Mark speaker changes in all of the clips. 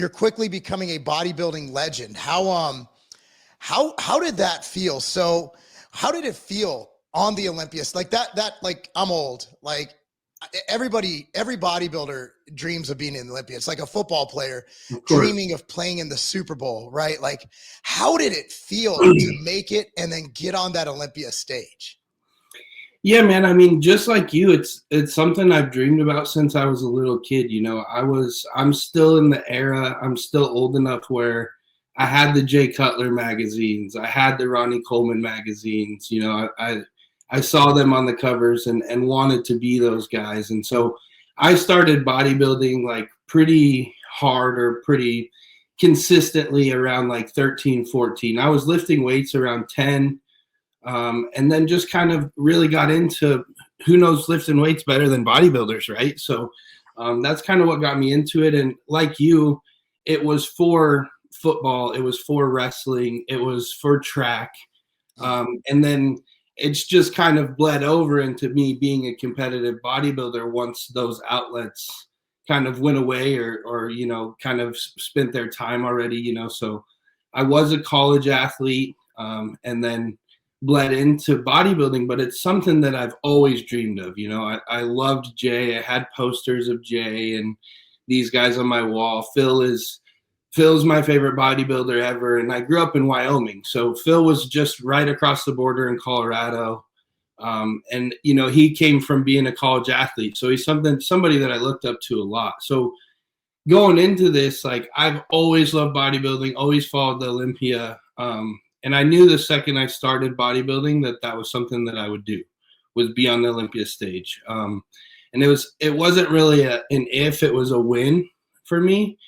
Speaker 1: you're quickly becoming a bodybuilding legend. How did that feel? So how did it feel on the Olympias? Like like I'm old, like every bodybuilder dreams of being in the Olympia. It's like a football player dreaming of playing in the Super Bowl, right? Like, how did it feel to make it and then get on that Olympia stage?
Speaker 2: Yeah, man. I mean, just like you, it's something I've dreamed about since I was a little kid. I'm still in the era. I'm still old enough where I had the Jay Cutler magazines. I had the Ronnie Coleman magazines. I saw them on the covers and wanted to be those guys. And so I started bodybuilding like pretty hard or pretty consistently around like 13, 14. I was lifting weights around 10. And then just kind of really got into who knows lifting weights better than bodybuilders, right? So that's kind of what got me into it. And like you, it was for football, it was for wrestling, it was for track. And then it's just kind of bled over into me being a competitive bodybuilder once those outlets kind of went away or kind of spent their time already, So I was a college athlete and then bled into bodybuilding, but it's something that I've always dreamed of. I loved Jay. I had posters of Jay and these guys on my wall. Phil's my favorite bodybuilder ever. And I grew up in Wyoming. So Phil was just right across the border in Colorado. And he came from being a college athlete. So he's somebody that I looked up to a lot. So going into this, like I've always loved bodybuilding, always followed the Olympia. And I knew the second I started bodybuilding that was something that I would do, was be on the Olympia stage. And it wasn't really an if, it was a win for me.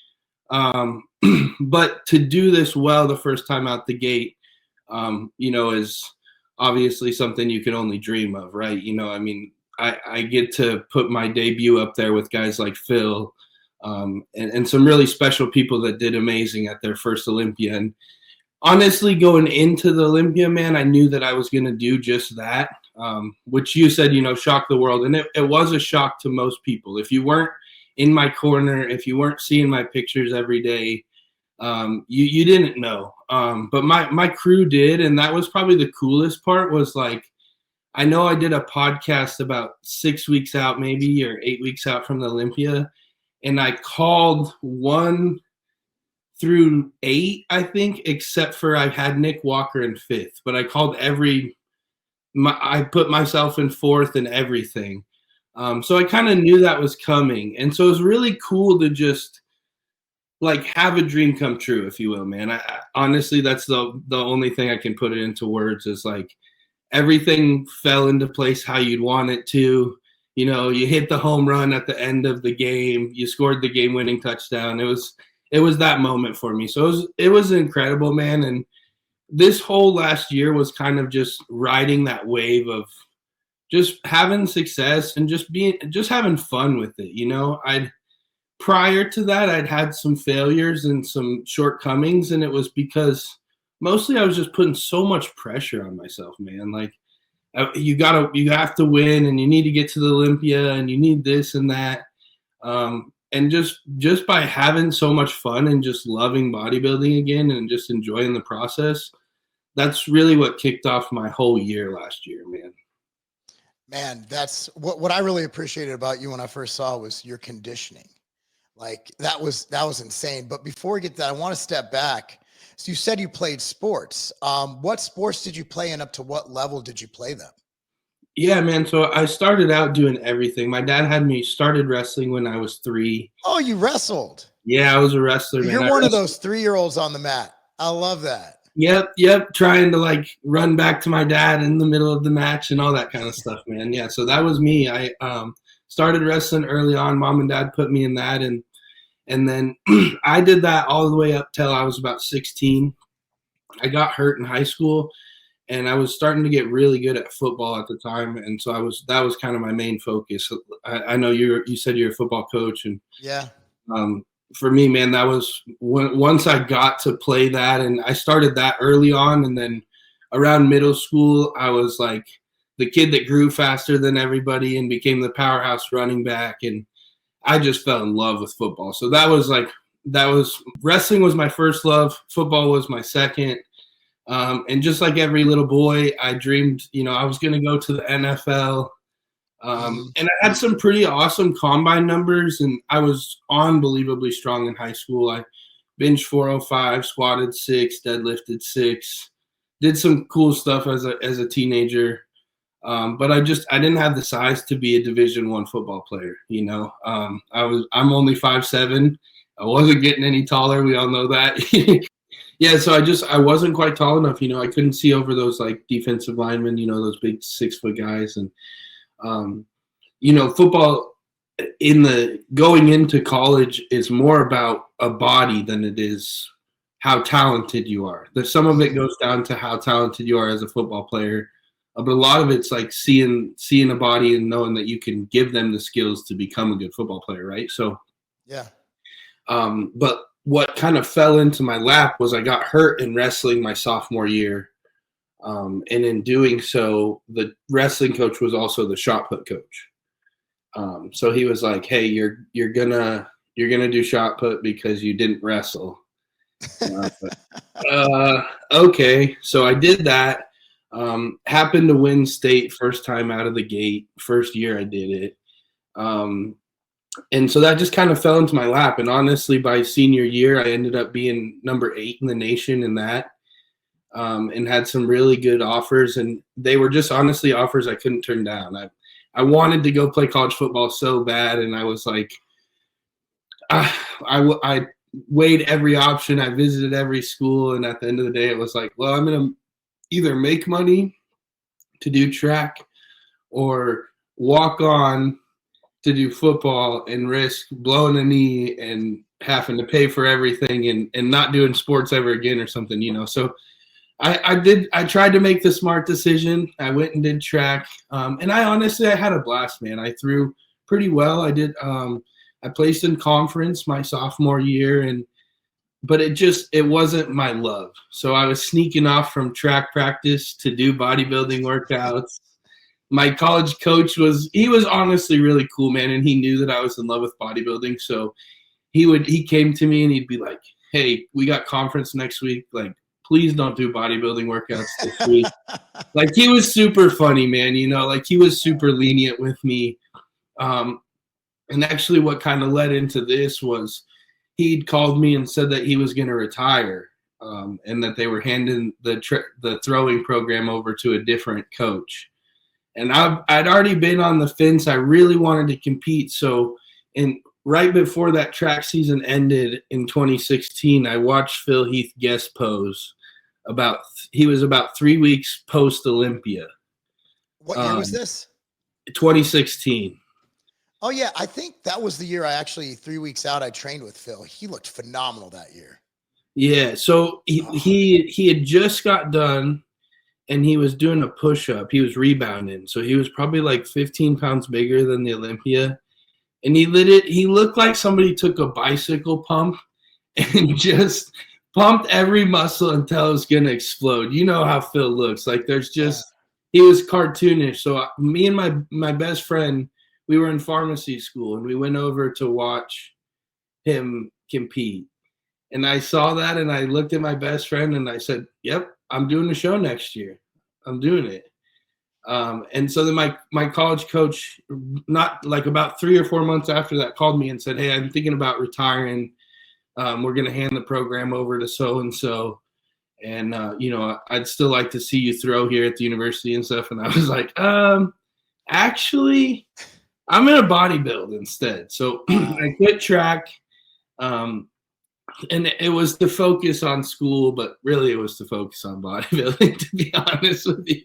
Speaker 2: But to do this well the first time out the gate, is obviously something you can only dream of, right? I get to put my debut up there with guys like Phil and some really special people that did amazing at their first Olympia. And honestly, going into the Olympia, man, I knew that I was going to do just that, which you said, shock the world. And it was a shock to most people. If you weren't in my corner, if you weren't seeing my pictures every day, you didn't know. But my crew did. And that was probably the coolest part was like, I know I did a podcast about 6 weeks out, maybe, or 8 weeks out from the Olympia. And I called 1 through 8, I think, except for I had Nick Walker in 5th, but I called I put myself in 4th and everything. So I kind of knew that was coming. And so it was really cool to just like have a dream come true, if you will, man. I honestly, that's the only thing I can put it into words is like everything fell into place how you'd want it to. You hit the home run at the end of the game, you scored the game-winning touchdown. It was that moment for me. So it was incredible, man. And this whole last year was kind of just riding that wave of just having success and just having fun with it. Prior to that, I'd had some failures and some shortcomings, and it was because mostly I was just putting so much pressure on myself, man. Like you have to win, and you need to get to the Olympia, and you need this and that. And just by having so much fun and just loving bodybuilding again and just enjoying the process, that's really what kicked off my whole year last year, man.
Speaker 1: Man, that's what I really appreciated about you when I first saw was your conditioning. Like that was insane. But before we get to that, I want to step back. So you said you played sports. What sports did you play and up to what level did you play them?
Speaker 2: Yeah, man. So I started out doing everything. My dad had me started wrestling when I was 3.
Speaker 1: Oh, you wrestled?
Speaker 2: Yeah, I was a wrestler, man.
Speaker 1: You're one of those 3-year-olds on the mat. I love that.
Speaker 2: Yep. Trying to like run back to my dad in the middle of the match and all that kind of stuff, man. Yeah, so that was me. I started wrestling early on. Mom and dad put me in that, and then I did that all the way up till I was about 16. I got hurt in high school. And I was starting to get really good at football at the time, and so that was kind of my main focus. I know you said you're a football coach, and
Speaker 1: yeah,
Speaker 2: for me, man, that was once I got to play that, and I started that early on, and then around middle school, I was like the kid that grew faster than everybody and became the powerhouse running back, and I just fell in love with football. So that was like wrestling was my first love. Football was my second. And just like every little boy, I dreamed, I was going to go to the NFL. And I had some pretty awesome combine numbers, and I was unbelievably strong in high school. I benched 405, squatted 6, deadlifted 6, did some cool stuff as a teenager. But I didn't have the size to be a Division I football player. I'm only 5'7". I wasn't getting any taller. We all know that. Yeah, so I wasn't quite tall enough. I couldn't see over those like defensive linemen. Those big 6-foot guys, and football going into college is more about a body than it is how talented you are. Some of it goes down to how talented you are as a football player, but a lot of it's like seeing a body and knowing that you can give them the skills to become a good football player, right? So, yeah. But what kind of fell into my lap was I got hurt in wrestling my sophomore year. And in doing so, the wrestling coach was also the shot put coach. So he was like, "Hey, you're gonna do shot put because you didn't wrestle." Okay. So I did that. Happened to win state first time out of the gate. First year I did it. And so that just kind of fell into my lap. And honestly, by senior year, I ended up being number 8 in the nation in that. And had some really good offers, and they were just honestly offers I couldn't turn down. I wanted to go play college football so bad, and I was like, I weighed every option. I visited every school, and at the end of the day, it was like, well, I'm going to either make money to do track or walk on to do football and risk blowing a knee and having to pay for everything and not doing sports ever again or something, So I tried to make the smart decision. I went and did track. And I had a blast, man. I threw pretty well. I placed in conference my sophomore year, but it wasn't my love. So I was sneaking off from track practice to do bodybuilding workouts. My college coach was honestly really cool, man. And he knew that I was in love with bodybuilding. So he came to me and he'd be like, "Hey, we got conference next week. Like, please don't do bodybuilding workouts this week." Like, he was super funny, man. Like, he was super lenient with me. And actually what kind of led into this was he'd called me and said that he was going to retire, and that they were handing the throwing program over to a different coach. And I'd already been on the fence. I really wanted to compete. So right before that track season ended in 2016, I watched Phil Heath guest pose. He was about 3 weeks post Olympia.
Speaker 1: What year was this?
Speaker 2: 2016.
Speaker 1: Oh yeah, I think that was the year 3 weeks out, I trained with Phil. He looked phenomenal that year. Yeah, so he had just got done, and he was doing a push-up. He was rebounding, so he was probably like 15 pounds bigger than the Olympia. And he looked like somebody took a bicycle pump and just pumped every muscle until it was going to explode. You know how Phil looks. Like, he was cartoonish. So me and my best friend, we were in pharmacy school, and we went over to watch him compete. And I saw that, and I looked at my best friend, and I said, "Yep, I'm doing the show next year. I'm doing it." And so then my college coach, not like about 3 or 4 months after that, called me and said, "Hey, I'm thinking about retiring. We're going to hand the program over to so-and-so. And, I'd still like to see you throw here at the university and stuff." And I was like, actually, I'm going to bodybuild instead. So I quit track. And it was to focus on school, but really it was to focus on bodybuilding, to be honest with you.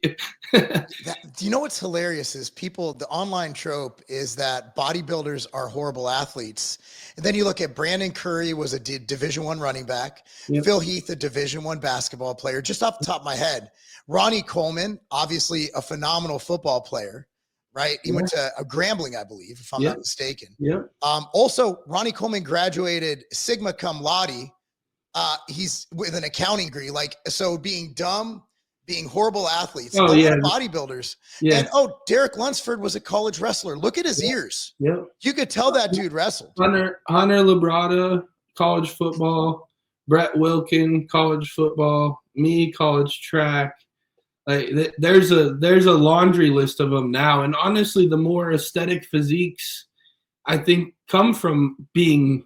Speaker 1: Do you know what's hilarious is the online trope is that bodybuilders are horrible athletes. And then you look at Brandon Curry was a Division I running back. Yep. Phil Heath, a Division I basketball player, just off the top of my head. Ronnie Coleman, obviously a phenomenal football player. Right. He went to a Grambling, I believe, if I'm not mistaken. Yeah. Also, Ronnie Coleman graduated Sigma cum laude. He's with an accounting degree. So being dumb, being horrible athletes, bodybuilders. Yeah. And Derek Lunsford was a college wrestler. Look at his ears. Yeah. You could tell that dude wrestled.
Speaker 2: Hunter Labrada, college football, Brett Wilkin, college football, me, college track. Like there's a laundry list of them now. And honestly, the more aesthetic physiques, I think, come from being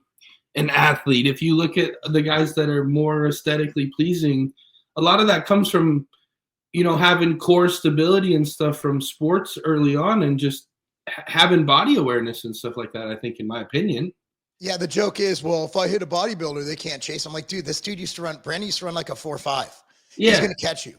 Speaker 2: an athlete. If you look at the guys that are more aesthetically pleasing, a lot of that comes from, you know, having core stability and stuff from sports early on, and just having body awareness and stuff like that, I think, in my opinion.
Speaker 1: Yeah, the joke is, well, if I hit a bodybuilder, they can't chase. I'm like, dude, this dude used to run, Brandon used to run like a 4.5. He's
Speaker 2: Yeah.
Speaker 1: going to catch you.